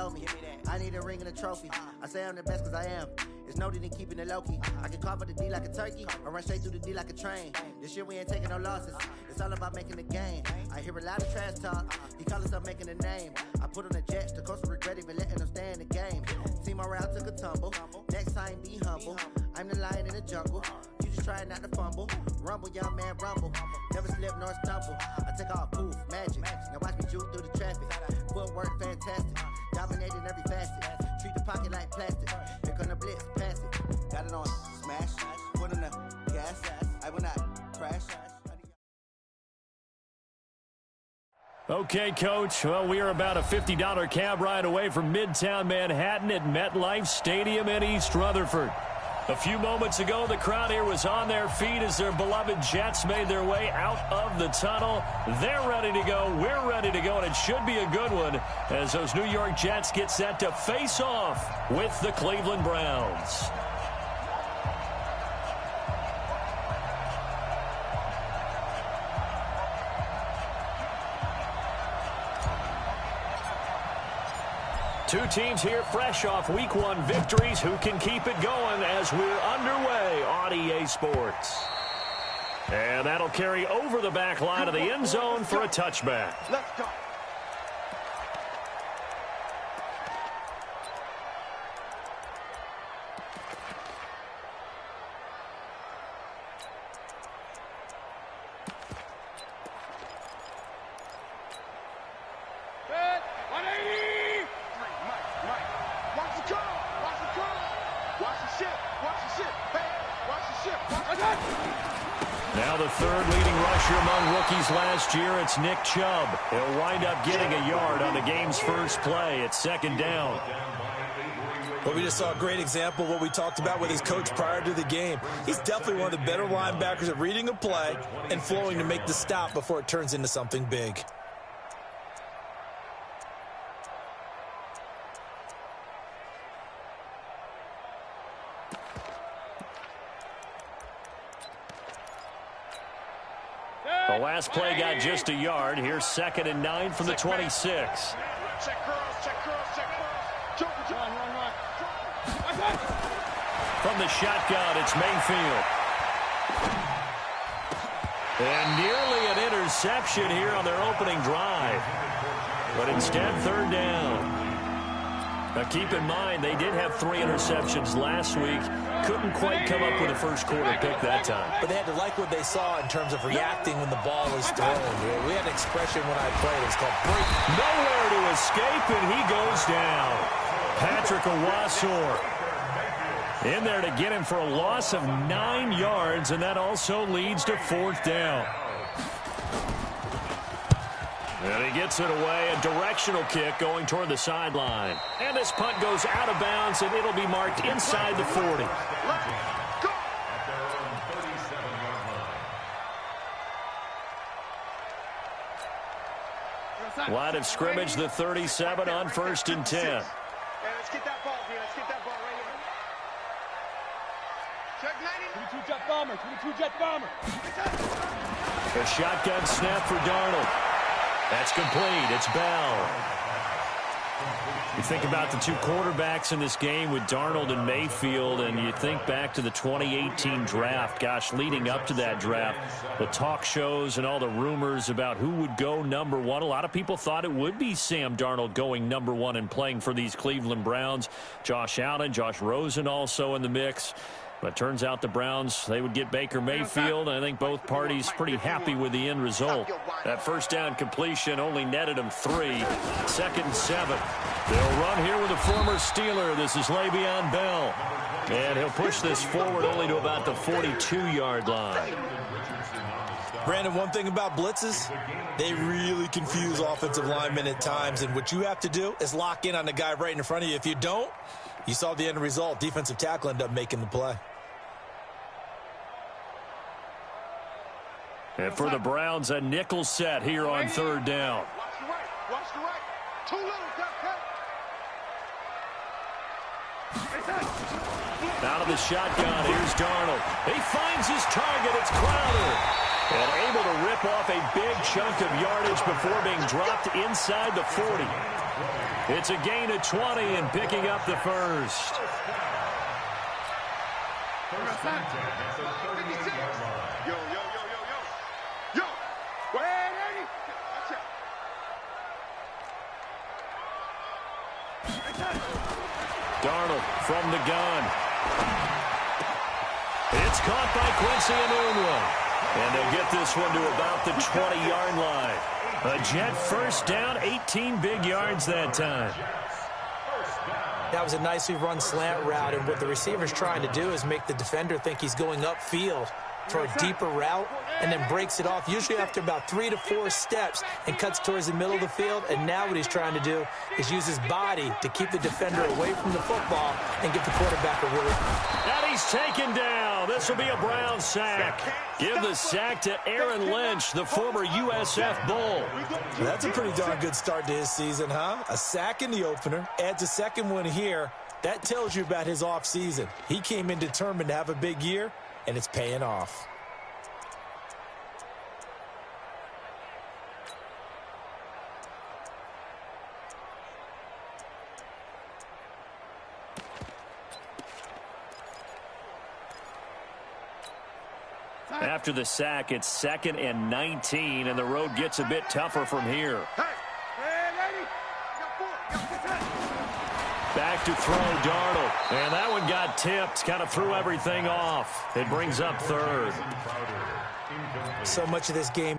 told me. I need a ring and a trophy. I say I'm the best cause I am. It's no need in keeping it low-key. I can carve up the D like a turkey or run straight through the D like a train. This year we ain't taking no losses. It's all about making the game. I hear a lot of trash talk. He call himself making a name. I put on the Jets. The coach will regret even letting them stay in the game. Team around took a tumble. Next time be humble. I'm the lion in the jungle. You just try not to fumble. Rumble, young man, rumble. Never slip nor stumble. I take off, poof, magic. Now watch me juke through the traffic. Footwork fantastic. Dominating every facet. Treat the pocket like plastic. Here come the blitz, pass it. Got it on smash. Foot on the gas. I will not crash. Okay, Coach. Well, we are about a $50 cab ride away from Midtown Manhattan at MetLife Stadium in East Rutherford. A few moments ago, the crowd here was on their feet as their beloved Jets made their way out of the tunnel. They're ready to go. We're ready to go, and it should be a good one as those New York Jets get set to face off with the Cleveland Browns. Two teams here fresh off Week 1 victories. Who can keep it going as we're underway on EA Sports? And that'll carry over the back line of the end zone for a touchback. Let's go. Now the third leading rusher among rookies last year, it's Nick Chubb. He'll wind up getting a yard on the game's first play. It's second down. Well, we just saw a great example of what we talked about with his coach prior to the game. He's definitely one of the better linebackers at reading a play and flowing to make the stop before it turns into something big. The last play got just a yard. Here's 2nd and 9 from the 26. Check curls, check curls, check curls. Run. From the shotgun, it's Mayfield. And nearly an interception here on their opening drive. But instead, third down. Now keep in mind, they did have 3 interceptions last week. Couldn't quite come up with a first quarter pick that time. But they had to like what they saw in terms of reacting when the ball was thrown. We had an expression when I played. It was called break. Nowhere to escape, and he goes down. Patrick Owasor in there to get him for a loss of 9 yards, and that also leads to 4th down. And he gets it away, a directional kick going toward the sideline. And this punt goes out of bounds, and it'll be marked inside the 40. Line of scrimmage, the 37 on 1st and 10. Hey, let's get that ball, dude. Let's get that ball right here. Check 90. 22 jet bomber, 22 jet bomber. A shotgun snap for Darnold. That's complete. It's Bell. You think about the 2 quarterbacks in this game with Darnold and Mayfield, and you think back to the 2018 draft. Gosh, leading up to that draft, the talk shows and all the rumors about who would go number 1. A lot of people thought it would be Sam Darnold going number 1 and playing for these Cleveland Browns. Josh Allen, Josh Rosen also in the mix. But it turns out the Browns, they would get Baker Mayfield, and I think both parties pretty happy with the end result. That first down completion only netted them 3. 2nd and 7. They'll run here with a former Steeler. This is Le'Veon Bell. And he'll push this forward only to about the 42-yard line. Brandon, one thing about blitzes, they really confuse offensive linemen at times, and what you have to do is lock in on the guy right in front of you. If you don't, you saw the end result. Defensive tackle ended up making the play. And for the Browns, a nickel set here on 3rd down. Watch the right. Watch the right. Too little. Out of the shotgun, here's Darnold. He finds his target. It's Crowder. And able to rip off a big chunk of yardage before being dropped inside the 40. It's a gain of 20 and picking up the first. Yo. Yo. Go ahead, Eddie. Darnold from the gun. It's caught by Quincy Enunwa. And they'll get this one to about the 20-yard line. A Jet first down, 18 big yards that time. That was a nicely run slant route, and what the receiver's trying to do is make the defender think he's going upfield for a deeper route and then breaks it off, usually after about 3 to 4 steps, and cuts towards the middle of the field. And now what he's trying to do is use his body to keep the defender away from the football and give the quarterback a really... And he's taken down. This will be a Brown sack. Give the sack to Aaron Lynch, the former USF Bull. That's a pretty darn good start to his season, huh? A sack in the opener, adds a second one here. That tells you about his offseason. He came in determined to have a big year, and it's paying off. After the sack, it's 2nd and 19, and the road gets a bit tougher from here. Back to throw, Darnold. And that one got tipped, kind of threw everything off. It brings up 3rd. So much of this game.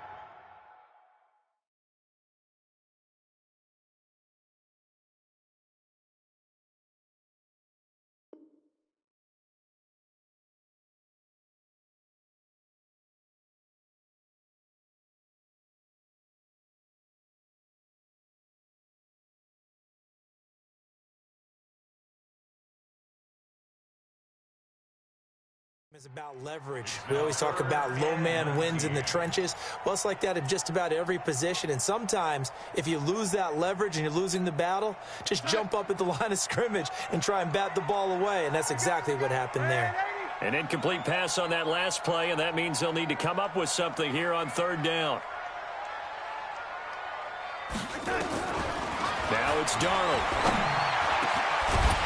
Is about leverage. We always talk about low man wins in the trenches. Well, it's like that in just about every position. And sometimes, if you lose that leverage and you're losing the battle, just jump up at the line of scrimmage and try and bat the ball away. And that's exactly what happened there. An incomplete pass on that last play, and that means they'll need to come up with something here on 3rd down. Now it's Darnold.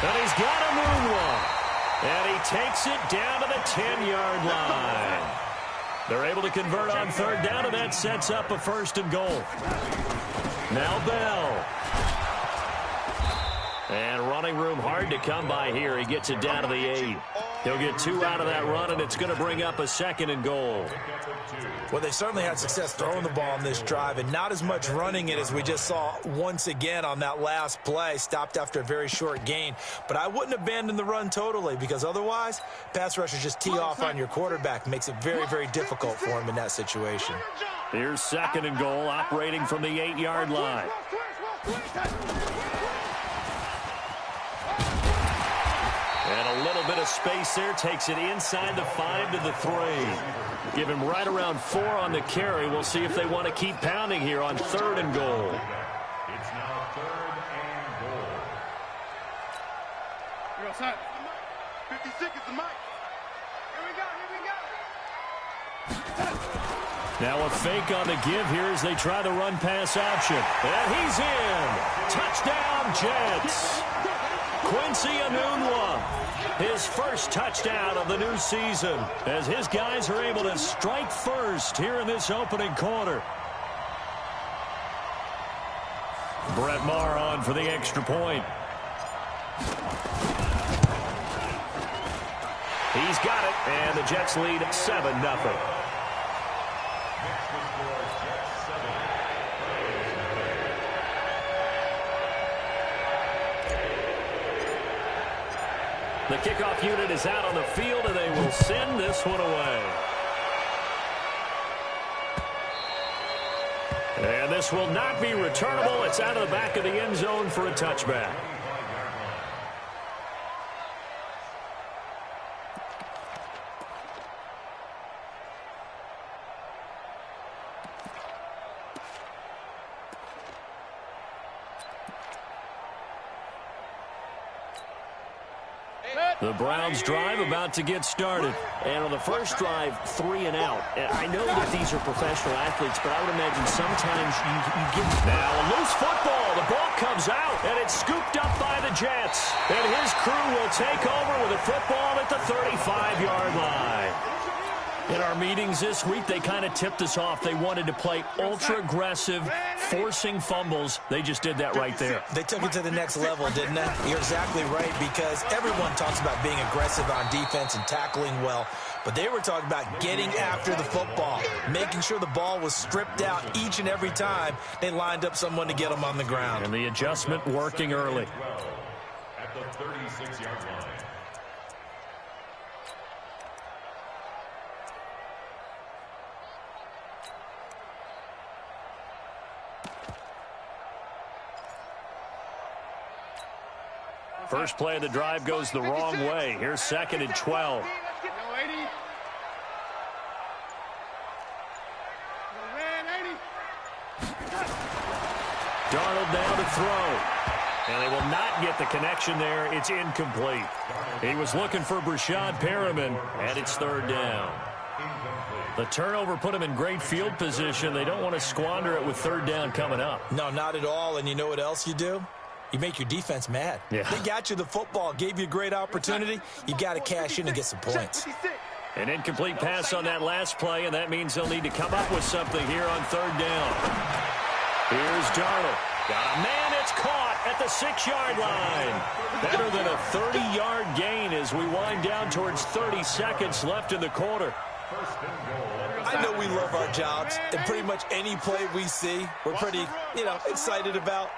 And he's got a moonwalk. And he takes it down to the 10-yard line. They're able to convert on 3rd down, and that sets up a 1st and goal. Now Bell. And running room hard to come by here. He gets it down to the 8. He'll get 2 out of that run, and it's going to bring up a 2nd and goal. Well, they certainly had success throwing the ball on this drive, and not as much running it as we just saw once again on that last play. Stopped after a very short gain. But I wouldn't abandon the run totally, because otherwise, pass rushers just tee off on your quarterback. Makes it very, very difficult for him in that situation. Here's 2nd and goal, operating from the 8-yard line. And a little bit of space there, takes it inside the 5 to the 3. Give him right around 4 on the carry. We'll see if they want to keep pounding here on 3rd and goal. It's now 3rd and goal. You're outside. 50 seconds to Mike. Here we go. Now a fake on the give here as they try the run-pass option. And he's in. Touchdown, Jets. Quincy Enunwa, his first touchdown of the new season, as his guys are able to strike first here in this opening quarter. Brett Maher on for the extra point. He's got it, and the Jets lead 7-0. The kickoff unit is out on the field, and they will send this one away. And this will not be returnable. It's out of the back of the end zone for a touchback. The Browns drive about to get started. And on the first drive, 3 and out. I know that these are professional athletes, but I would imagine sometimes you get... Now a loose football. The ball comes out, and it's scooped up by the Jets. And his crew will take over with a football at the 35-yard line. In our meetings this week, they kind of tipped us off. They wanted to play ultra-aggressive, forcing fumbles. They just did that right there. They took it to the next level, didn't they? You're exactly right, because everyone talks about being aggressive on defense and tackling well, but they were talking about getting after the football, making sure the ball was stripped out each and every time they lined up someone to get them on the ground. And the adjustment working early. At the 36-yard line. First play of the drive goes the wrong way. Here's 2nd and 12. Darnold down to throw. And they will not get the connection there. It's incomplete. He was looking for Brashad Perriman, and it's 3rd down. The turnover put him in great field position. They don't want to squander it with 3rd down coming up. No, not at all. And you know what else you do? You make your defense mad. Yeah. They got you the football, gave you a great opportunity. You got to cash in and get some points. An incomplete pass on that last play, and that means they'll need to come up with something here on 3rd down. Here's Darnold. Got a man. It's caught at the 6-yard line. Better than a 30-yard gain as we wind down towards 30 seconds left in the quarter. I know we love our jobs, and pretty much any play we see, we're pretty, excited about.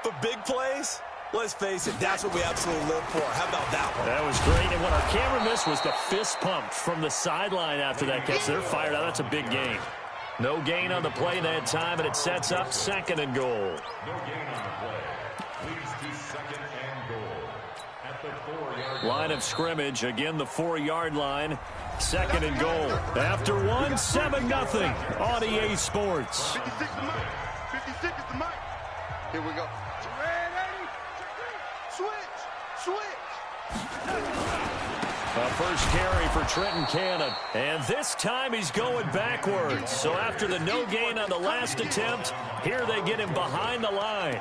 But big plays, let's face it, that's what we absolutely live for. How about that one? That was great. And what our camera missed was the fist pump from the sideline after that catch. They're fired out. That's a big gain. No gain on the play that time, and it sets up 2nd and goal. No gain on the play. Leads to 2nd and goal. At the 4-yard line of scrimmage. Again, the 4-yard line. 2nd and goal. After 1, 7-0 on EA Sports. 56 is the mic. 56 is the mic. Here we go. Switch. A first carry for Trenton Cannon. And this time he's going backwards. So after the no gain on the last attempt, here they get him behind the line.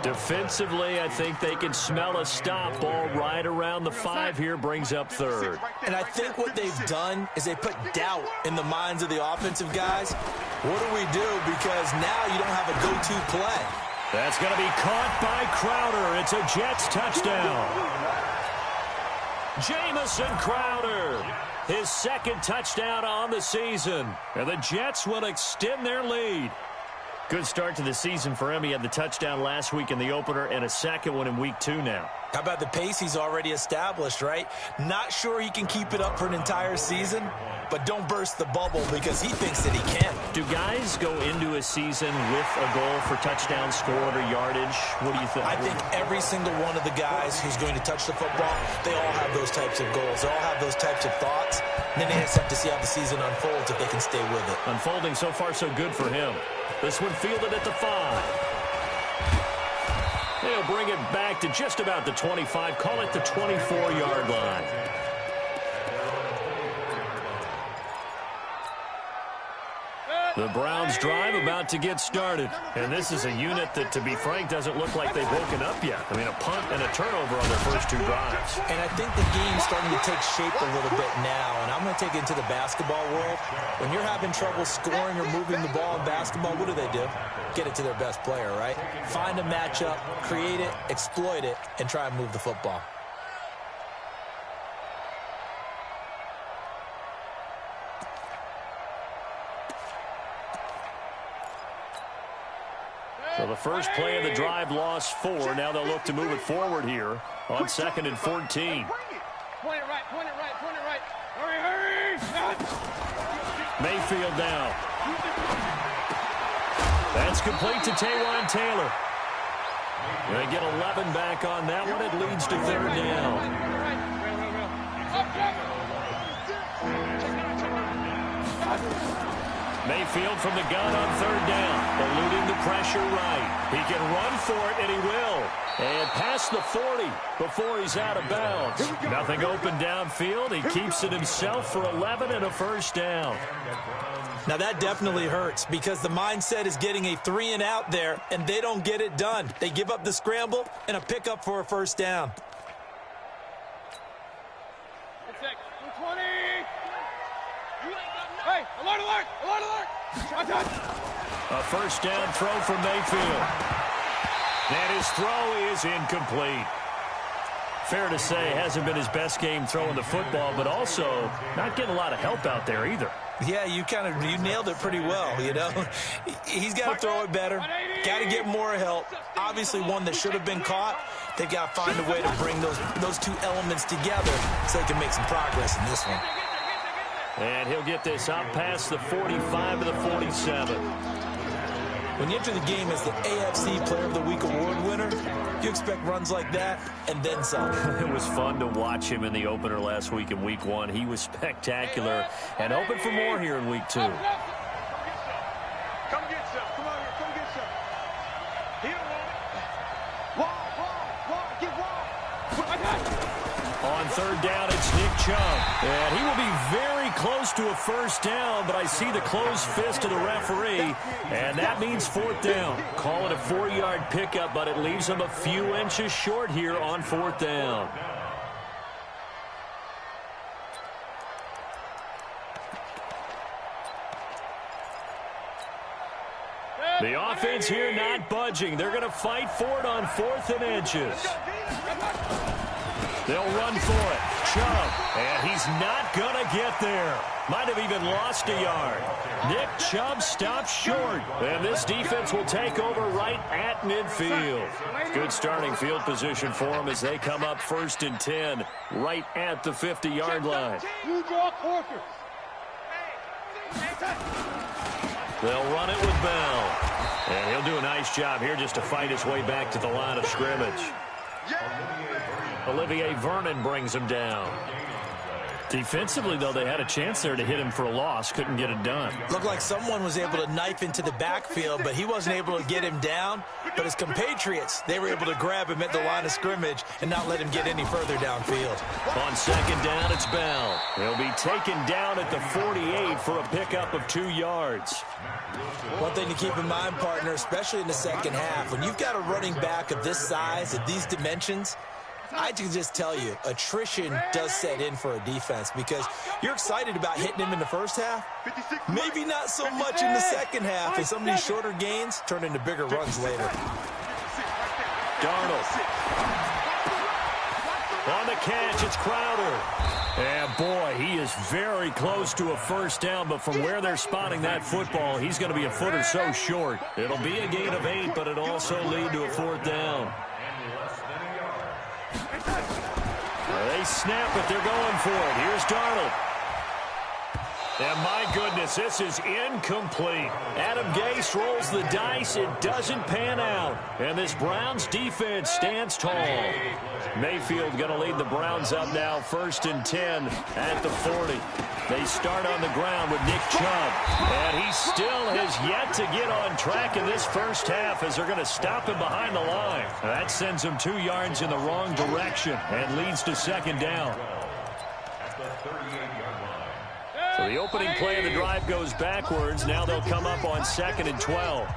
Defensively, I think they can smell a stop ball right around the 5 here, brings up 3rd. And I think what they've done is they put doubt in the minds of the offensive guys. What do we do? Because now you don't have a go-to play. That's going to be caught by Crowder. It's a Jets touchdown. Jamison Crowder, his 2nd touchdown on the season. And the Jets will extend their lead. Good start to the season for him. He had the touchdown last week in the opener and a 2nd one in week 2 now. How about the pace he's already established, right? Not sure he can keep it up for an entire season, but don't burst the bubble because he thinks that he can. Do guys go into a season with a goal for touchdown scored or yardage? What do you think? I think every single one of the guys who's going to touch the football, they all have those types of goals. They all have those types of thoughts. And then they just have to see how the season unfolds if they can stay with it. Unfolding so far so good for him. This one fielded at the 5. They'll bring it back to just about the 25. Call it the 24-yard line. The Browns drive about to get started. And this is a unit that, to be frank, doesn't look like they've woken up yet. I mean, a punt and a turnover on their first 2 drives. And I think the game's starting to take shape a little bit now. And I'm going to take it into the basketball world. When you're having trouble scoring or moving the ball in basketball, what do? Get it to their best player, right? Find a matchup, create it, exploit it, and try and move the football. So the first play of the drive lost 4. Now they'll look to move it forward here on 2nd and 14. Point it right. Hurry. Mayfield now. That's complete to Taywan Taylor. They get 11 back on that one. It leads to 3rd down. Mayfield from the gun on third down, eluding the pressure right. He can run for it, and he will. And past the 40 before he's out of bounds. Nothing open downfield. He keeps it himself for 11 and a first down. Now that definitely hurts because the mindset is getting a 3-and-out there, and they don't get it done. They give up the scramble and a pickup for a first down. Hey, alert, alert, alert, alert. A first down throw from Mayfield. And his throw is incomplete. Fair to say, hasn't been his best game throwing the football, but also not getting a lot of help out there either. Yeah, you nailed it pretty well, you know. He's got to throw it better, got to get more help. Obviously one that should have been caught. They've got to find a way to bring those two elements together so they can make some progress in this one. And he'll get this up past the 45 to the 47. When you enter the game as the AFC Player of the Week award winner, you expect runs like that and then some. It was fun to watch him in the opener last week in Week 1. He was spectacular and hoping for more here in Week 2. Come get some. Come on here. Come get some. He don't want it. Wide. Get wide. I got it. On third down, it's Nick Chubb. And he will be very close to a first down, but I see the closed fist of the referee, and that means fourth down. Call it a 4-yard pickup, but it leaves him a few inches short here on fourth down. The offense here not budging. They're going to fight for it on 4th and inches. They'll run for it. Chubb, and he's not going to get there. Might have even lost a yard. Nick Chubb stops short, and this defense will take over right at midfield. Good starting field position for them as they come up 1st and 10, right at the 50-yard line. They'll run it with Bell, and he'll do a nice job here just to fight his way back to the line of scrimmage. Olivier Vernon brings him down. Defensively, though, they had a chance there to hit him for a loss. Couldn't get it done. Looked like someone was able to knife into the backfield, but he wasn't able to get him down. But his compatriots, they were able to grab him at the line of scrimmage and not let him get any further downfield. On 2nd down, it's Bell. He'll be taken down at the 48 for a pickup of 2 yards. One thing to keep in mind, partner, especially in the second half, when you've got a running back of this size, of these dimensions, I can just tell you, attrition does set in for a defense because you're excited about hitting him in the first half. Maybe not so much in the second half, and some of these shorter gains turn into bigger runs later. Darnold. On the catch, it's Crowder. And boy, he is very close to a first down, but from where they're spotting that football, he's going to be a foot or so short. It'll be a gain of 8, but it'll also lead to a 4th down. They snap it. They're going for it. Here's Darnold. And my goodness, this is incomplete. Adam Gase rolls the dice. It doesn't pan out. And this Browns defense stands tall. Mayfield going to lead the Browns up now, 1st and 10 at the 40. They start on the ground with Nick Chubb. And he still has yet to get on track in this first half as they're going to stop him behind the line. That sends him 2 yards in the wrong direction and leads to 2nd down. So the opening play of the drive goes backwards. Now they'll come up on 2nd and 12.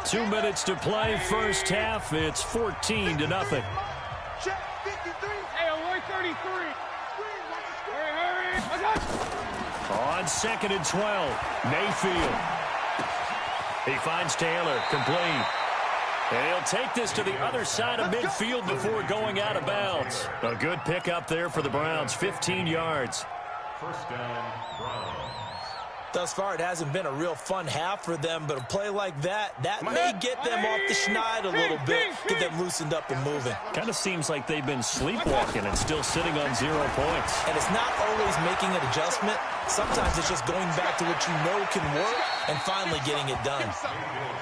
2 minutes to play, first half. It's 14-0. Hey, Lloyd 33. Hurry. On 2nd and 12, Mayfield. He finds Taylor, complete. And he'll take this to the other side of midfield before going out of bounds. A good pickup there for the Browns, 15 yards. First down, Browns. Thus far, it hasn't been a real fun half for them, but a play like that may get them off the schneid a little bit, get them loosened up and moving. Kind of seems like they've been sleepwalking and still sitting on 0 points. And it's not always making an adjustment. Sometimes it's just going back to what you know can work and finally getting it done.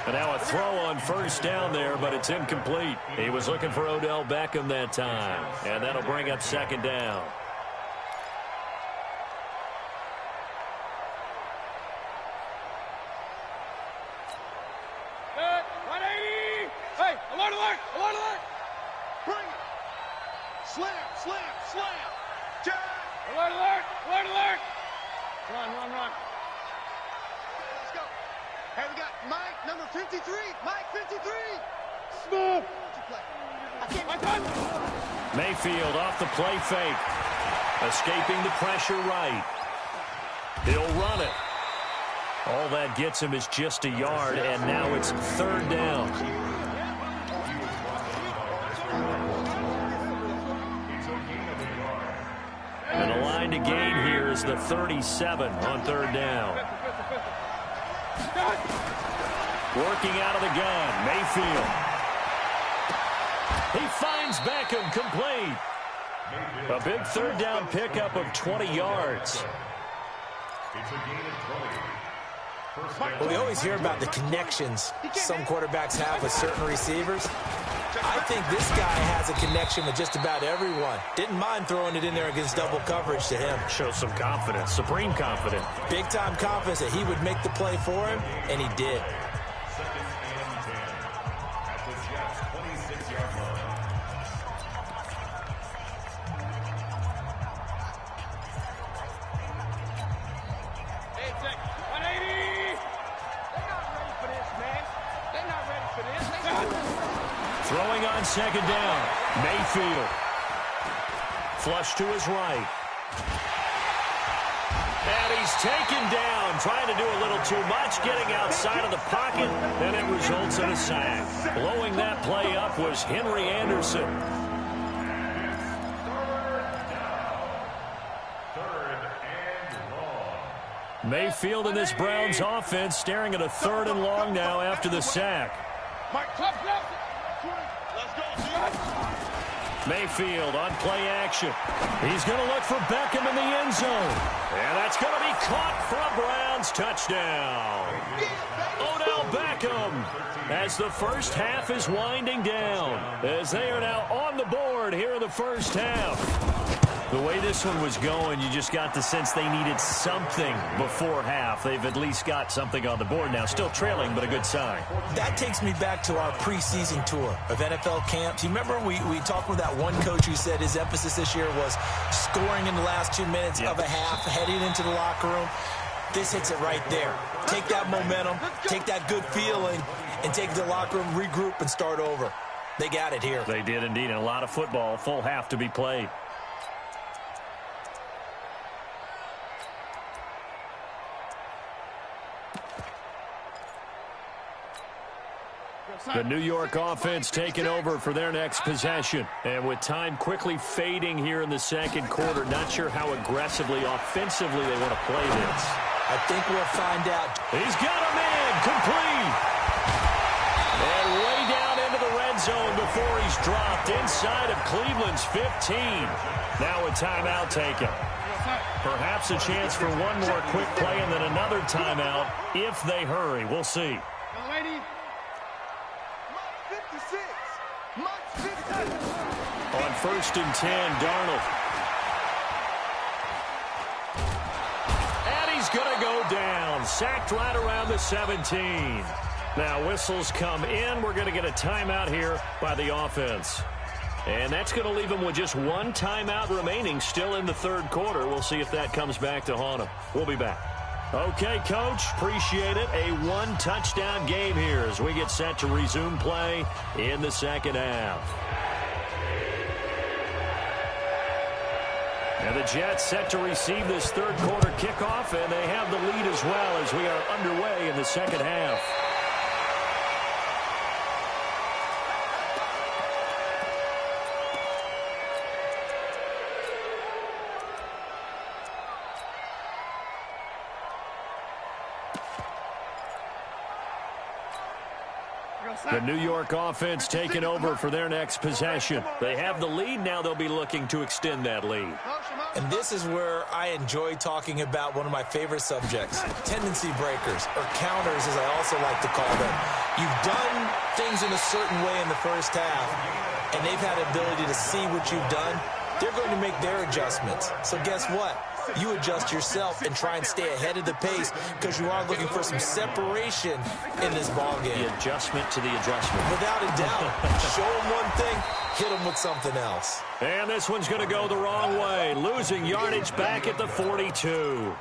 And now a throw on first down there, but it's incomplete. He was looking for Odell Beckham that time, and that'll bring up 2nd down. Alert, alert! Alert, alert! Bring it! Slam, slam, slam! Jack! Alert, alert! Alert, alert! Run, run, run. Let's go. Hey, we got Mike, number 53. Mike, 53. Smooth. Mayfield off the play fake. Escaping the pressure right. He'll run it. All that gets him is just a yard, and now it's third down. And the line to gain here is the 37 on third down. Working out of the gun, Mayfield. He finds Beckham, complete. A big third down pickup of 20 yards. Well, we always hear about the connections some quarterbacks have with certain receivers. I think this guy has a connection with just about everyone. Didn't mind throwing it in there against double coverage to him. Shows some confidence, supreme confidence. Big-time confidence that he would make the play for him, and he did. Second and 10 at the Jets' 26-yard line. Throwing on second down, Mayfield. Flush to his right. And he's taken down, trying to do a little too much, getting outside of the pocket, and it results in a sack. Blowing that play up was Henry Anderson. Mayfield in this Browns offense staring at a third and long now after the sack. Mayfield on play action. He's going to look for Beckham in the end zone. And that's going to be caught for a Browns touchdown. Odell Beckham as the first half is winding down, as they are now on the board here in the first half. The way this one was going, you just got the sense they needed something before half. They've at least got something on the board now. Still trailing, but a good sign. That takes me back to our preseason tour of NFL camps. You remember we talked with that one coach who said his emphasis this year was scoring in the last 2 minutes of a half, heading into the locker room. This hits it right there. Take that momentum, take that good feeling, and take the locker room, regroup, and start over. They got it here. They did indeed, and a lot of football, full half to be played. The New York offense taking over for their next possession. And with time quickly fading here in the second quarter, not sure how aggressively, offensively they want to play this. I think we'll find out. He's got a man, complete. And way down into the red zone before he's dropped inside of Cleveland's 15. Now a timeout taken. Perhaps a chance for one more quick play and then another timeout if they hurry. We'll see. On 1st and 10, Darnold. And he's going to go down. Sacked right around the 17. Now whistles come in. We're going to get a timeout here by the offense. And that's going to leave him with just one timeout remaining still in the third quarter. We'll see if that comes back to haunt him. We'll be back. Okay, Coach, appreciate it. A one-touchdown game here as we get set to resume play in the second half. And the Jets set to receive this third quarter kickoff, and they have the lead as well as we are underway in the second half. The New York offense taking over for their next possession. They have the lead. Now they'll be looking to extend that lead. And this is where I enjoy talking about one of my favorite subjects, tendency breakers, or counters as I also like to call them. You've done things in a certain way in the first half, and they've had the ability to see what you've done. They're going to make their adjustments. So guess what? you adjust yourself and try and stay ahead of the pace because you are looking for some separation in this ball game. The adjustment to the adjustment. Without a doubt. Show them one thing, hit them with something else. And this one's going to go the wrong way. Losing yardage back at the 42.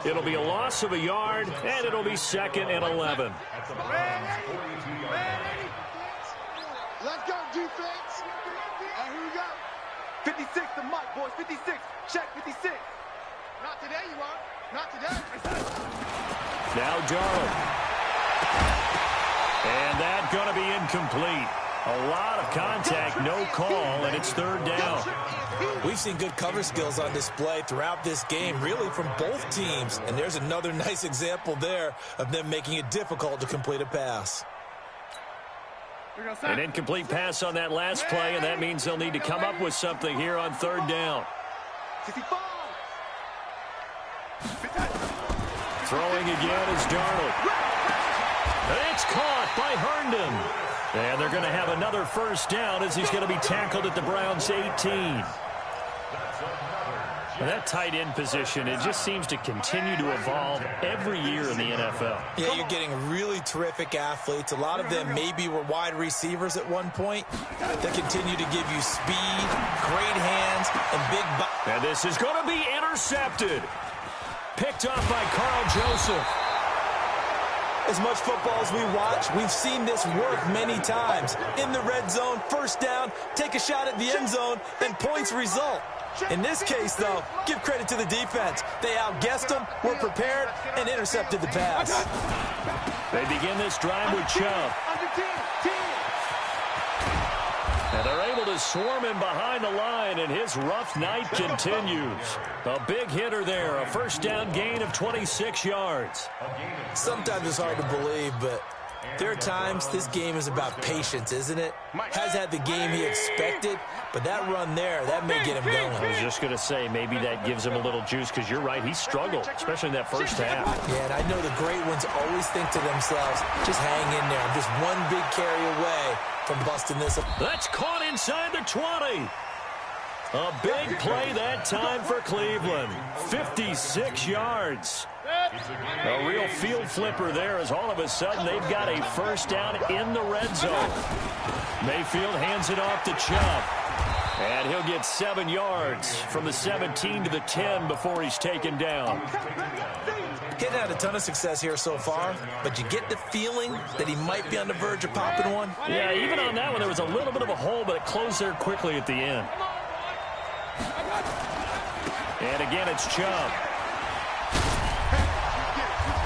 It'll be a loss of a yard, and it'll be 2nd and 11. Let's go, defense. Here we go. 56 to Mike, boys. 56. Check 56. Not today, you are. Not today. Now Darnold. And that's going to be incomplete. A lot of contact, no call, and it's 3rd down. We've seen good cover skills on display throughout this game, really from both teams. And there's another nice example there of them making it difficult to complete a pass. An incomplete pass on that last play, and that means they'll need to come up with something here on 3rd down. Throwing again is Darnold. It's caught by Herndon. And they're going to have another 1st down as he's going to be tackled at the Browns' 18. That tight end position, it just seems to continue to evolve every year in the NFL. Yeah, you're getting really terrific athletes. A lot of them maybe were wide receivers at one point. They continue to give you speed, great hands, and big body. And this is going to be intercepted. Picked off by Carl Joseph. As much football as we watch, we've seen this work many times. In the red zone, 1st down, take a shot at the end zone, and points result. In this case, though, give credit to the defense. They outguessed them, were prepared, and intercepted the pass. They begin this drive with Chubb. And they're able to swarm him behind the line, and his rough night continues. A big hitter there, a 1st down gain of 26 yards. Sometimes it's hard to believe, but there are times this game is about patience, isn't it? Has had the game he expected, but that run there, that may get him going. I was just going to say, maybe that gives him a little juice, because you're right, he struggled, especially in that 1st half. Yeah, and I know the great ones always think to themselves, just hang in there. I'm just one big carry away from busting this up. That's caught inside the 20. A big play that time for Cleveland. 56 yards. A real field flipper there as all of a sudden they've got a 1st down in the red zone. Mayfield hands it off to Chubb. And he'll get 7 yards from the 17 to the 10 before he's taken down. He's had a ton of success here so far, but you get the feeling that he might be on the verge of popping one. Yeah, even on that one, there was a little bit of a hole, but it closed there quickly at the end. And again, it's Chubb.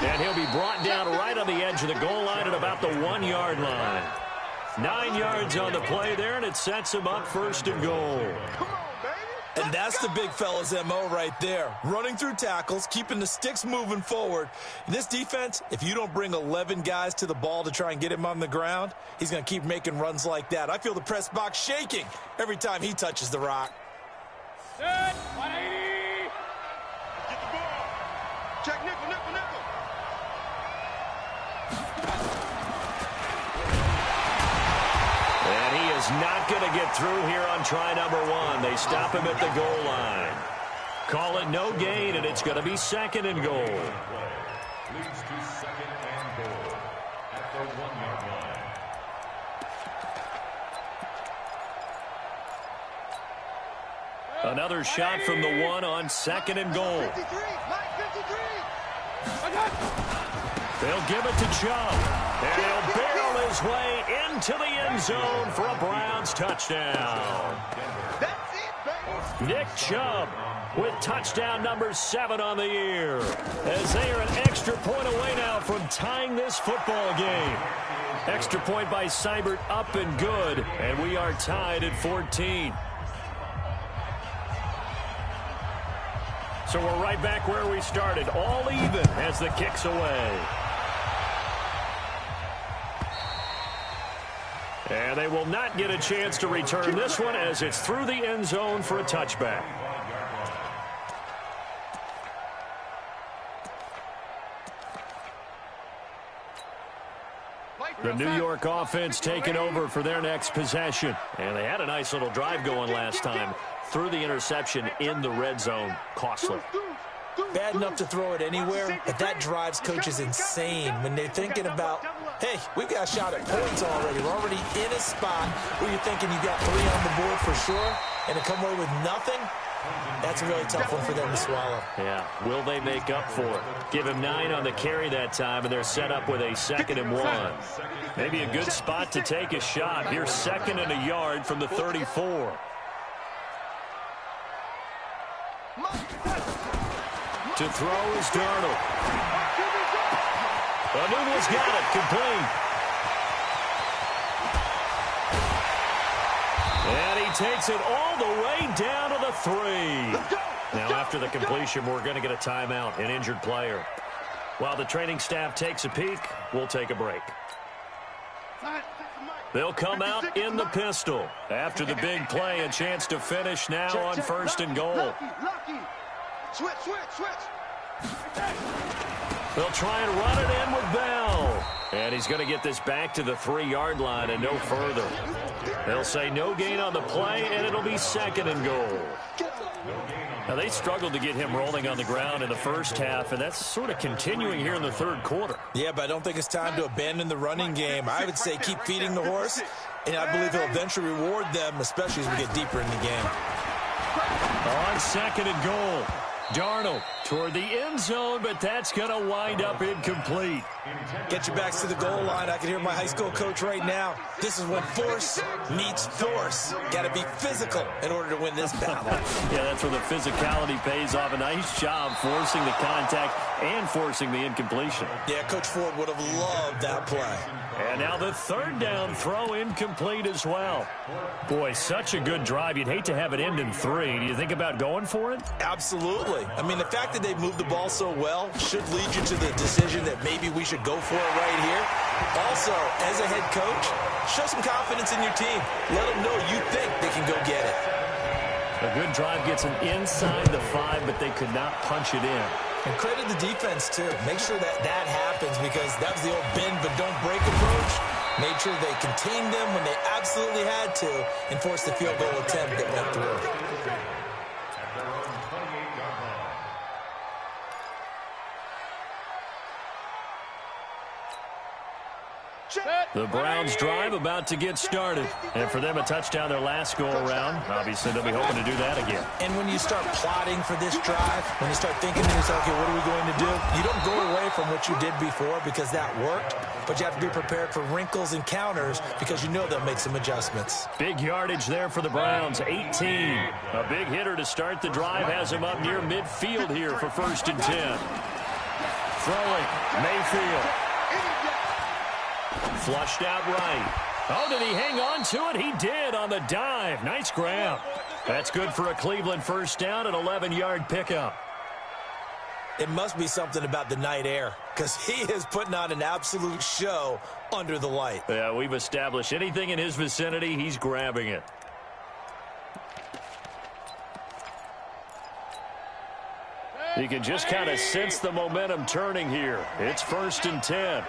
And he'll be brought down right on the edge of the goal line at about the 1-yard line. 9 yards on the play there, and it sets him up 1st and goal. And that's the big fella's MO right there. Running through tackles, keeping the sticks moving forward. This defense, if you don't bring 11 guys to the ball to try and get him on the ground, he's going to keep making runs like that. I feel the press box shaking every time he touches the rock. Set, 180. Get the ball. Check nickel, nickel, nickel. And he is not going to get through here on try number 1. They stop him at the goal line. Call it no gain, and it's going to be 2nd and goal. Leads to 2nd and goal at the 1-yard line. Another shot from the 1 on 2nd and goal. 53, They'll give it to Chubb. And he'll barrel his way into the end zone for a Browns touchdown. That's it, baby. Nick Chubb with touchdown number 7 on the year, as they are an extra point away now from tying this football game. Extra point by Seibert up and good, and we are tied at 14. So we're right back where we started, all even as the kick's away. And they will not get a chance to return this one as it's through the end zone for a touchback. The New York offense taking over for their next possession. And they had a nice little drive going last time. Through the interception in the red zone. Costly. Bad enough to throw it anywhere, but that drives coaches insane when they're thinking about, hey, we've got a shot at points already. We're already in a spot where you're thinking you got 3 on the board for sure, and to come away with nothing, that's a really tough one for them to swallow. Yeah, will they make up for it? Give him 9 on the carry that time, and they're set up with a 2nd and 1. Maybe a good spot to take a shot. Here's 2nd and a yard from the 34. To throw is Darnold. Nunez got it, complete. And he takes it all the way down to the 3. Now, after the completion, we're going to get a timeout, an injured player. While the training staff takes a peek, we'll take a break. They'll come out in the pistol. After the big play, a chance to finish now on 1st and goal. Switch. They'll try and run it in with Bell. And he's going to get this back to the 3-yard line and no further. They'll say no gain on the play, and it'll be 2nd and goal. Now, they struggled to get him rolling on the ground in the first half, and that's sort of continuing here in the 3rd quarter. Yeah, but I don't think it's time to abandon the running game. I would say keep feeding the horse, and I believe he'll eventually reward them, especially as we get deeper in the game. On 2nd and goal, Darnold toward the end zone, but that's going to wind up incomplete. Get your backs to the goal line. I can hear my high school coach right now. This is when force meets force. Got to be physical in order to win this battle. Yeah, that's where the physicality pays off. A nice job forcing the contact and forcing the incompletion. Yeah, Coach Ford would have loved that play. And now the 3rd down throw incomplete as well. Boy, such a good drive. You'd hate to have it end in 3. Do you think about going for it? Absolutely. I mean, the fact that they moved the ball so well should lead you to the decision that maybe we should go for it right here. Also, as a head coach, show some confidence in your team. Let them know you think they can go get it. A good drive gets them inside the 5, but they could not punch it in. And credit the defense, too. Make sure that happens, because that was the old bend but don't break approach. Made sure they contained them when they absolutely had to and forced the field goal attempt that went through. The Browns drive about to get started. And for them, a touchdown their last go-around. Obviously, they'll be hoping to do that again. And when you start plotting for this drive, when you start thinking to yourself, okay, what are we going to do? You don't go away from what you did before because that worked, but you have to be prepared for wrinkles and counters because you know they'll make some adjustments. Big yardage there for the Browns, 18. A big hitter to start the drive has him up near midfield here for 1st and 10. Throwing, Mayfield. Flushed out right. Oh, did he hang on to it? He did on the dive. Nice grab. That's good for a Cleveland 1st down, an 11-yard pickup. It must be something about the night air, because he is putting on an absolute show under the light. Yeah, we've established anything in his vicinity, he's grabbing it. You can just kind of sense the momentum turning here. It's 1st and 10.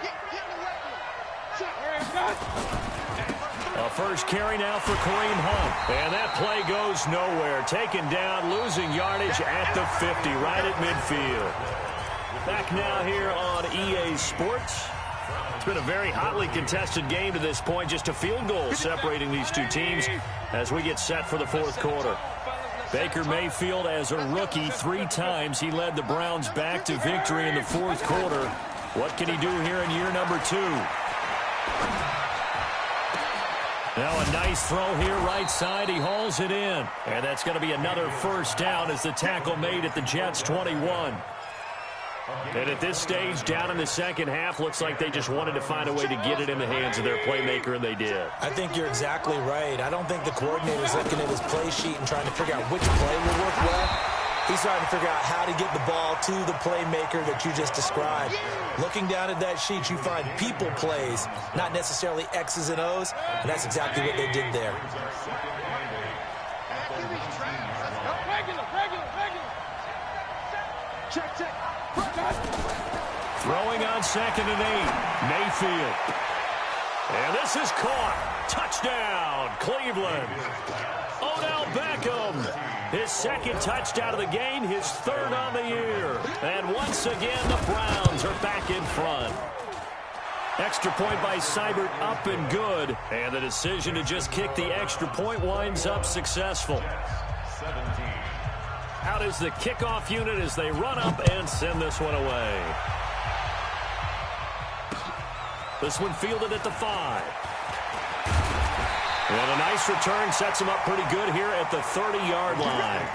A first carry now for Kareem Hunt. And that play goes nowhere. Taken down, losing yardage at the 50, right at midfield. Back now here on EA Sports. It's been a very hotly contested game to this point. Just a field goal separating these two teams as we get set for the 4th quarter. Baker Mayfield, as a rookie, 3 times he led the Browns back to victory in the 4th quarter. What can he do here in year number 2? Now a nice throw here right side. He hauls it in. And that's going to be another 1st down as the tackle made at the Jets' 21. And at this stage, down in the 2nd half, looks like they just wanted to find a way to get it in the hands of their playmaker, and they did. I think you're exactly right. I don't think the coordinator's looking at his play sheet and trying to figure out which play will work well. He's trying to figure out how to get the ball to the playmaker that you just described. Looking down at that sheet, you find people plays, not necessarily X's and O's, and that's exactly what they did there. Throwing on 2nd and 8, Mayfield. And this is caught. Touchdown, Cleveland. Odell Beckham. His second touchdown of the game, his third on the year. And once again, the Browns are back in front. Extra point by Seibert, up and good. And the decision to just kick the extra point winds up successful. Out is the kickoff unit as they run up and send this one away. This one fielded at the 5. And a nice return sets him up pretty good here at the 30-yard line.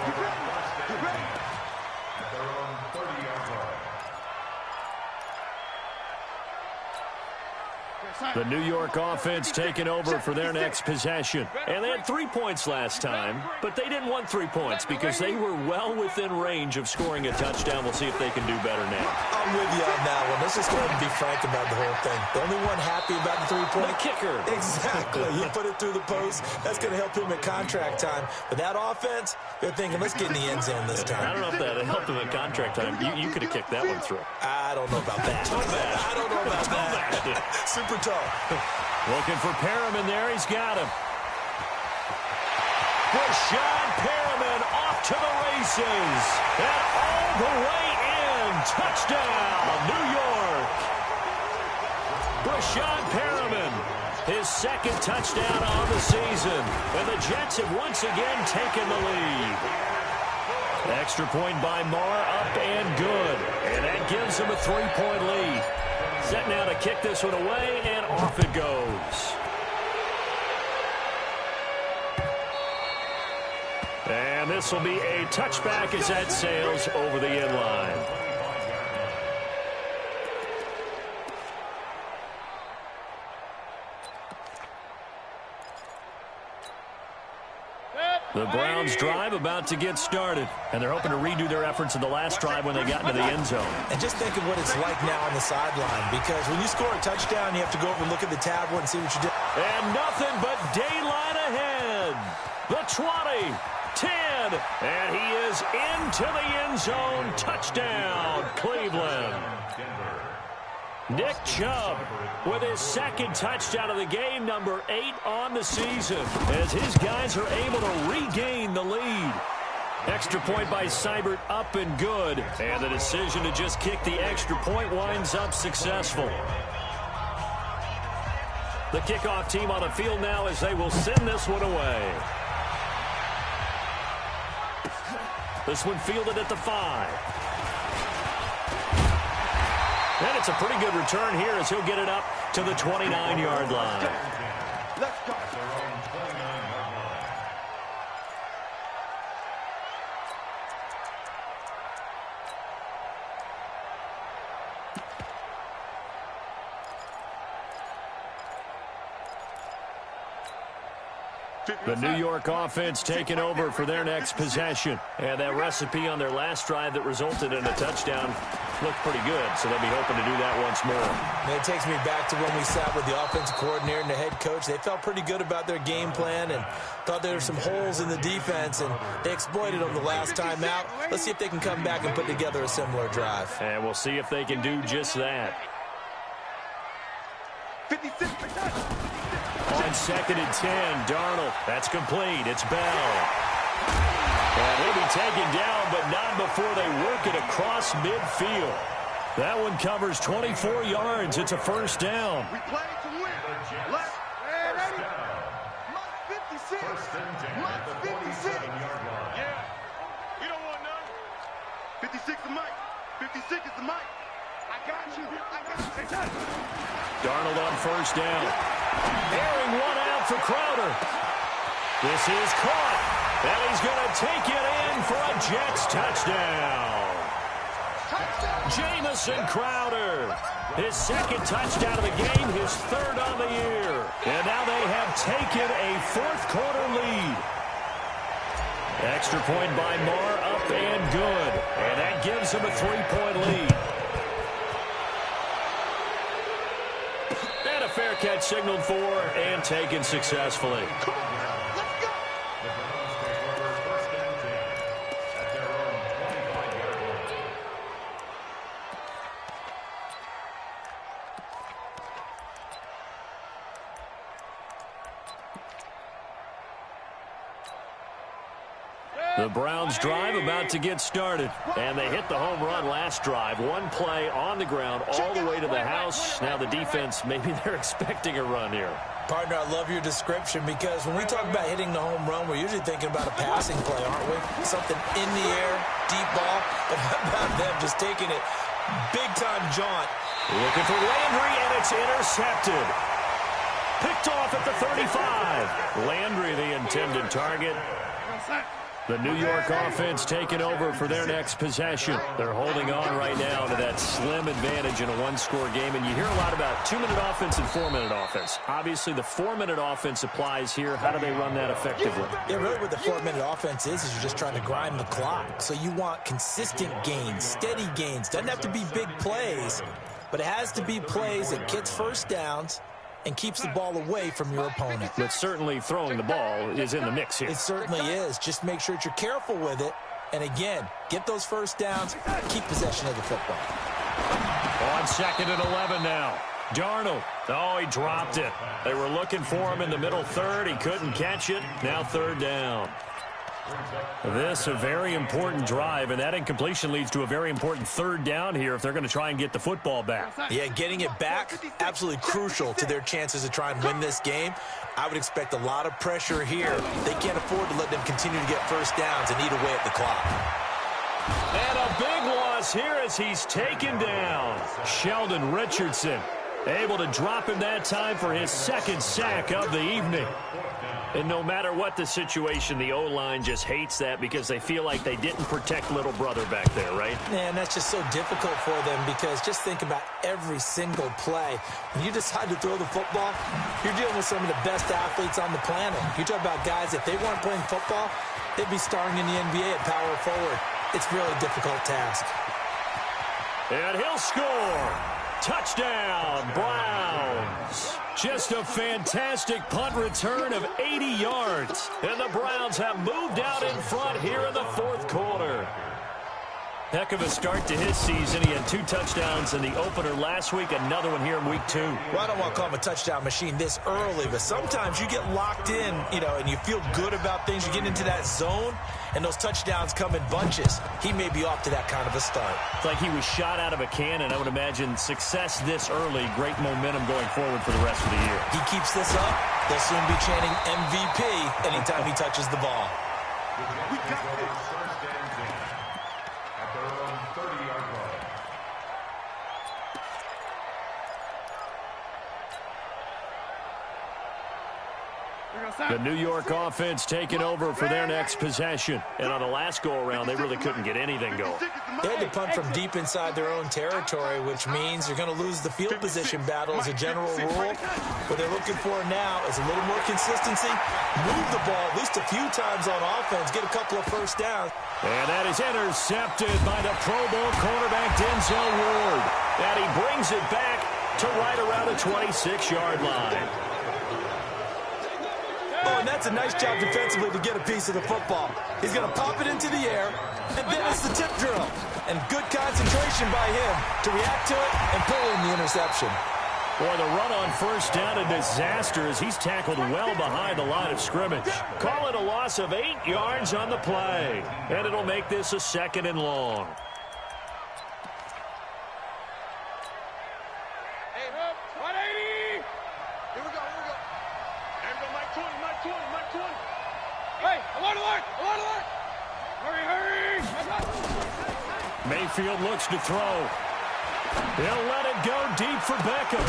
The New York offense taking over for their next possession. And they had 3 points last time, but they didn't want 3 points because they were well within range of scoring a touchdown. We'll see if they can do better now. I'm with you on that one. Let's just go ahead and be frank about the whole thing. The only one happy about the 3-point. The kicker. Exactly. You put it through the post. That's going to help him at contract time. But that offense, they're thinking, let's get in the end zone this time. I don't know if that helped him at contract time. You could have kicked that one through. I don't know about that. I don't know about that. Super tough. Looking for Perriman there. He's got him. Breshad Perriman off to the races. And all the way in. Touchdown, New York. Breshad Perriman, his second touchdown on the season. And the Jets have once again taken the lead. Extra point by Marr, up and good. And that gives him a 3-point lead. Set now to kick this one away, and off it goes. And this will be a touchback as that sails over the end line. The Browns drive about to get started, and they're hoping to redo their efforts in the last drive when they got into the end zone. And just think of what it's like now on the sideline, because when you score a touchdown, you have to go over and look at the tablet and see what you did. And nothing but daylight ahead. The 20, 10, and he is into the end zone. Touchdown, Cleveland. Nick Chubb with his second touchdown of the game, number 8 on the season, as his guys are able to regain the lead. Extra point by Seibert, up and good. And the decision to just kick the extra point winds up successful. The kickoff team on the field now as they will send this one away. This one fielded at the 5. And it's a pretty good return here as he'll get it up to the 29-yard line. Let's go. The New York offense taking over for their next possession. And that recipe on their last drive that resulted in a touchdown looked pretty good, so they'll be hoping to do that once more. And it takes me back to when we sat with the offensive coordinator and the head coach. They felt pretty good about their game plan and thought there were some holes in the defense, and they exploited them the last time out. Let's see if they can come back and put together a similar drive. And we'll see if they can do just that. 56. On 2nd and 10, Darnold. That's complete. It's Bell. And he'll be taken down, but not before they work it across midfield. That one covers 24 yards. It's a first down. We play to win. Left. Ready. Mike 56. Mike 56. Yeah. You don't want none. 56 is Mike. 56 is the Mike. I got you. I got you. Darnold on first down. Airing one out for Crowder. This is caught. And he's going to take it in for a Jets touchdown. Jamison Crowder. His second touchdown of the game, his third on the year. And now they have taken a fourth-quarter lead. Extra point by Marr, up and good. And that gives him a 3-point lead. And a fair catch signaled for and taken successfully. The Browns drive about to get started. And they hit the home run last drive. One play on the ground all the way to the house. Now the defense, maybe they're expecting a run here. Partner, I love your description because when we talk about hitting the home run, we're usually thinking about a passing play, aren't we? Something in the air, deep ball. But how about them just taking it big-time jaunt? Looking for Landry, and it's intercepted. Picked off at the 35. Landry, the intended target. The New York offense taking over for their next possession. They're holding on right now to that slim advantage in a one-score game. And you hear a lot about 2-minute offense and 4-minute offense. Obviously, the 4-minute offense applies here. How do they run that effectively? Yeah, really what the 4-minute offense is you're just trying to grind the clock. So you want consistent gains, steady gains. Doesn't have to be big plays, but it has to be plays that gets first downs and keeps the ball away from your opponent. But certainly throwing the ball is in the mix here. It certainly is. Just make sure that you're careful with it. And again, get those first downs, keep possession of the football. On 2nd and 11 now. Darnold. Oh, he dropped it. They were looking for him in the middle third. He couldn't catch it. Now 3rd down. This a very important drive, and that incompletion leads to a very important 3rd down here if they're going to try and get the football back. Yeah, getting it back, absolutely crucial to their chances to try and win this game. I would expect a lot of pressure here. They can't afford to let them continue to get first downs and eat away at the clock. And a big loss here as he's taken down. Sheldon Richardson able to drop him that time for his 2nd sack of the evening. And no matter what the situation, the O-line just hates that because they feel like they didn't protect little brother back there, right? Man, that's just so difficult for them because just think about every single play. When you decide to throw the football, you're dealing with some of the best athletes on the planet. You talk about guys, if they weren't playing football, they'd be starring in the NBA at power forward. It's really a difficult task. And he'll score. Touchdown, Browns. Just a fantastic punt return of 80 yards. And the Browns have moved out in front here in the 4th quarter. Heck of a start to his season. He had 2 touchdowns in the opener last week, another one here in week 2. Well, I don't want to call him a touchdown machine this early, but sometimes you get locked in, and you feel good about things. You get into that zone, and those touchdowns come in bunches. He may be off to that kind of a start. It's like he was shot out of a cannon. I would imagine success this early, great momentum going forward for the rest of the year. He keeps this up, they'll soon be chanting MVP anytime he touches the ball. We got this. The New York offense taking over for their next possession. And on the last go-around, they really couldn't get anything going. They had to punt from deep inside their own territory, which means you're going to lose the field position battle as a general rule. What they're looking for now is a little more consistency, move the ball at least a few times on offense, get a couple of first downs. And that is intercepted by the Pro Bowl cornerback Denzel Ward. And he brings it back to right around the 26-yard line. Oh, and that's a nice job defensively to get a piece of the football. He's going to pop it into the air, and then it's the tip drill. And good concentration by him to react to it and pull in the interception. Boy, the run on first down, a disaster as he's tackled well behind the line of scrimmage. Call it a loss of 8 yards on the play. And it'll make this a 2nd and long. Mayfield looks to throw. He'll let it go deep for Beckham.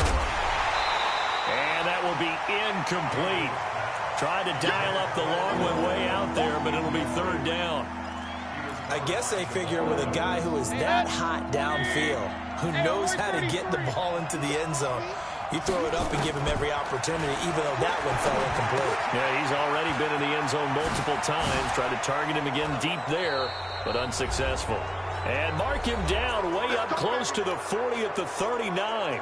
And that will be incomplete. Tried to dial up the long one way out there, but it'll be 3rd down. I guess they figure with a guy who is that hot downfield, who knows how to get the ball into the end zone, you throw it up and give him every opportunity, even though that one fell incomplete. Yeah, he's already been in the end zone multiple times. Tried to target him again deep there, but unsuccessful. And mark him down way up close to the 40 at the 39.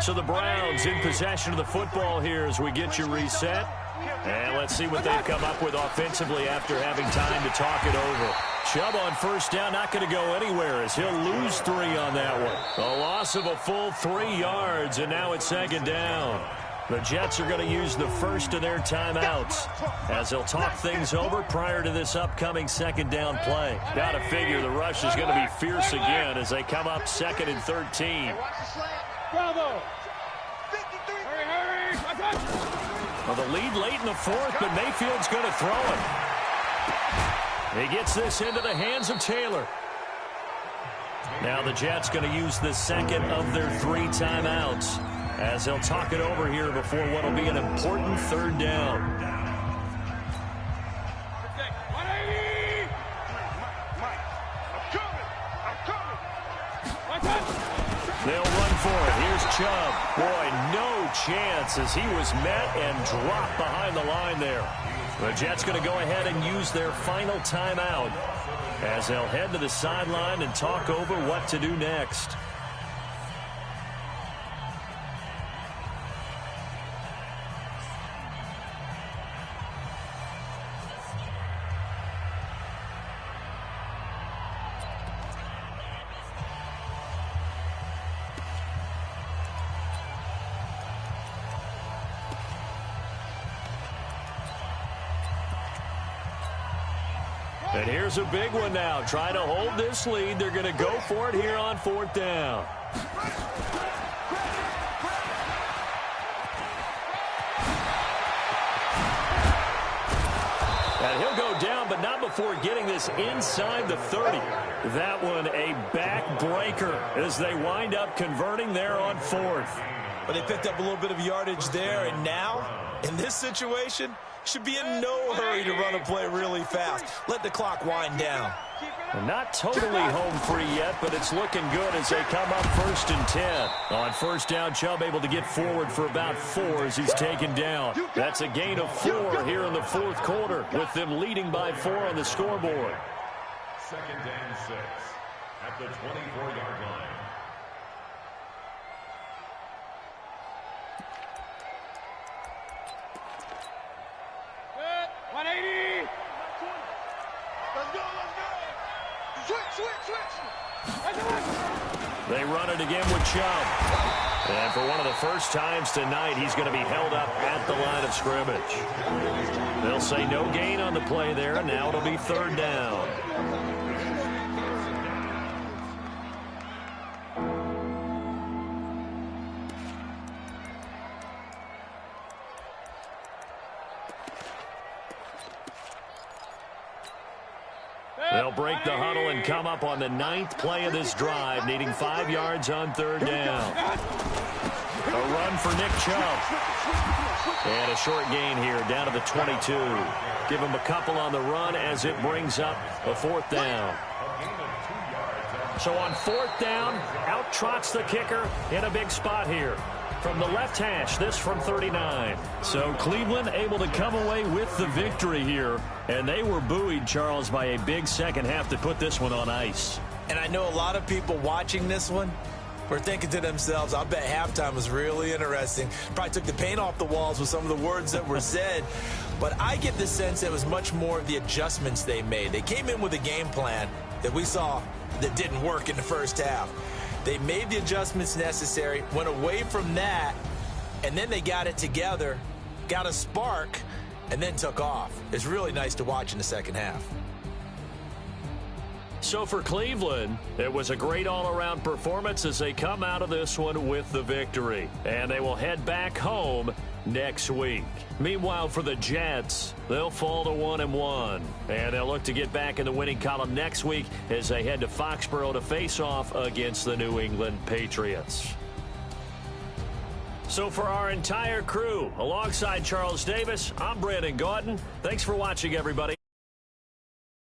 So the Browns in possession of the football here as we get you reset. And let's see what they've come up with offensively after having time to talk it over. Chubb on first down, not going to go anywhere as he'll lose 3 on that one. A loss of a full 3 yards, and now it's second down. The Jets are going to use the first of their timeouts as they'll talk things over prior to this upcoming second down play. Got to figure the rush is going to be fierce again as they come up 2nd and 13. Bravo. Well, the lead late in the 4th, but Mayfield's going to throw it. He gets this into the hands of Taylor. Now the Jets going to use the second of their 3 timeouts as they'll talk it over here before what will be an important 3rd down. They'll run for it. Here's Chubb. Boy, no chance as he was met and dropped behind the line there. The Jets going to go ahead and use their final timeout as they'll head to the sideline and talk over what to do next. And here's a big one now. Trying to hold this lead. They're going to go for it here on 4th down. And he'll go down, but not before getting this inside the 30. That one a backbreaker as they wind up converting there on 4th. But they picked up a little bit of yardage there, and now, in this situation, should be in no hurry to run a play really fast. Let the clock wind down. Not totally home free yet, but it's looking good as they come up 1st and 10. On first down, Chubb able to get forward for about 4 as he's taken down. That's a gain of 4 here in the 4th quarter, with them leading by 4 on the scoreboard. 2nd and 6 at the 24-yard line. They run it again with Chubb. And for one of the first times tonight, he's going to be held up at the line of scrimmage. They'll say no gain on the play there, and now it'll be 3rd down. They'll break the huddle and come up on the 9th play of this drive, needing 5 yards on 3rd down. A run for Nick Chubb. And a short gain here down to the 22. Give him a couple on the run as it brings up a 4th down. So on 4th down, out trots the kicker in a big spot here. From the left hash, this from 39. So Cleveland able to come away with the victory here. And they were buoyed, Charles, by a big second half to put this one on ice. And I know a lot of people watching this one were thinking to themselves, I bet halftime was really interesting. Probably took the paint off the walls with some of the words that were said. But I get the sense it was much more of the adjustments they made. They came in with a game plan that we saw that didn't work in the first half. They made the adjustments necessary, went away from that, and then they got it together, got a spark, and then took off. It's really nice to watch in the second half. So for Cleveland, it was a great all-around performance as they come out of this one with the victory. And they will head back home next week. Meanwhile, for the Jets, they'll fall to 1-1. And they'll look to get back in the winning column next week as they head to Foxborough to face off against the New England Patriots. So for our entire crew, alongside Charles Davis, I'm Brandon Gaudin. Thanks for watching, everybody.